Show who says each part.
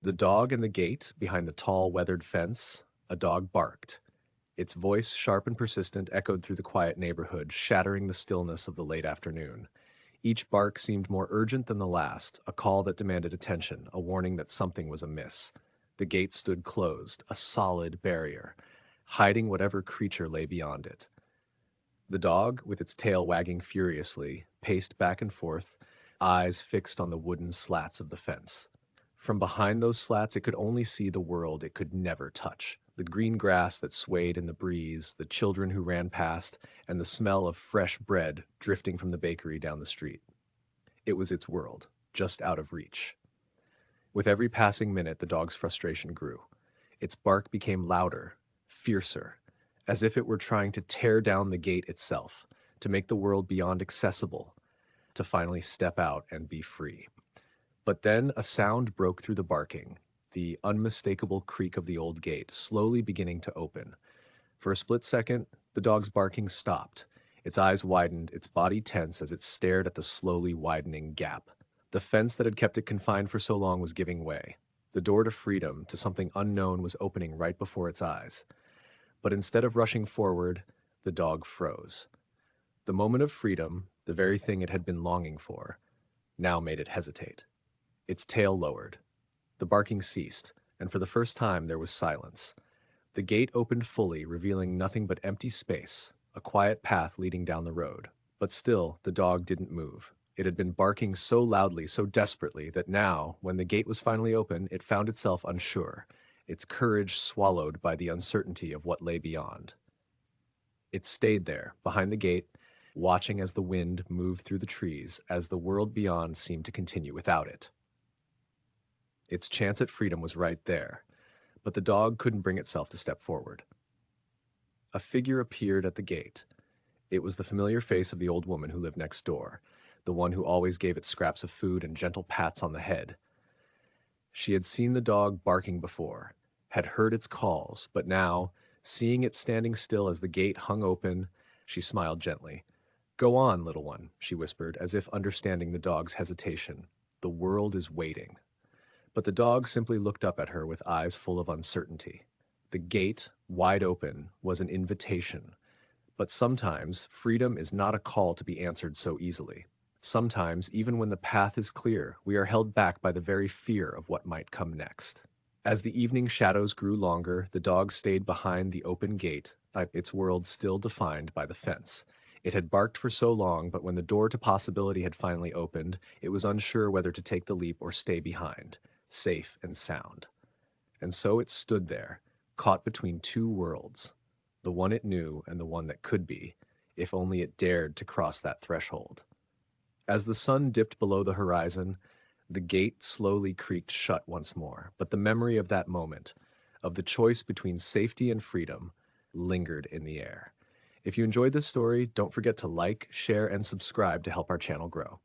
Speaker 1: The dog in the gate behind the tall, weathered fence, a dog barked. Its voice, sharp and persistent, echoed through the quiet neighborhood, shattering the stillness of the late afternoon. Each bark seemed more urgent than the last, a call that demanded attention, a warning that something was amiss. The gate stood closed, a solid barrier, hiding whatever creature lay beyond it. The dog, with its tail wagging furiously, paced back and forth, eyes fixed on the wooden slats of the fence. From behind those slats, it could only see the world it could never touch. The green grass that swayed in the breeze, the children who ran past, and the smell of fresh bread drifting from the bakery down the street. It was its world, just out of reach. With every passing minute, the dog's frustration grew. Its bark became louder, fiercer, as if it were trying to tear down the gate itself, to make the world beyond accessible, to finally step out and be free. But then a sound broke through the barking, the unmistakable creak of the old gate, slowly beginning to open. For a split second, the dog's barking stopped. Its eyes widened, its body tense as it stared at the slowly widening gap. The fence that had kept it confined for so long was giving way. The door to freedom, to something unknown, was opening right before its eyes. But instead of rushing forward, the dog froze. The moment of freedom, the very thing it had been longing for, now made it hesitate. Its tail lowered. The barking ceased, and for the first time there was silence. The gate opened fully, revealing nothing but empty space, a quiet path leading down the road. But still, the dog didn't move. It had been barking so loudly, so desperately, that now, when the gate was finally open, it found itself unsure, its courage swallowed by the uncertainty of what lay beyond. It stayed there, behind the gate, watching as the wind moved through the trees, as the world beyond seemed to continue without it. Its chance at freedom was right there, but the dog couldn't bring itself to step forward. A figure appeared at the gate. It was the familiar face of the old woman who lived next door, the one who always gave it scraps of food and gentle pats on the head. She had seen the dog barking before, had heard its calls, but now, seeing it standing still as the gate hung open, she smiled gently. "Go on, little one," she whispered, as if understanding the dog's hesitation. "The world is waiting." But the dog simply looked up at her with eyes full of uncertainty. The gate, wide open, was an invitation. But sometimes, freedom is not a call to be answered so easily. Sometimes, even when the path is clear, we are held back by the very fear of what might come next. As the evening shadows grew longer, the dog stayed behind the open gate, its world still defined by the fence. It had barked for so long, but when the door to possibility had finally opened, it was unsure whether to take the leap or stay behind, safe and sound. And so it stood there, caught between two worlds, the one it knew and the one that could be, if only it dared to cross that threshold. As the sun dipped below the horizon, the gate slowly creaked shut once more, but the memory of that moment, of the choice between safety and freedom, lingered in the air. If you enjoyed this story, don't forget to like, share, and subscribe to help our channel grow.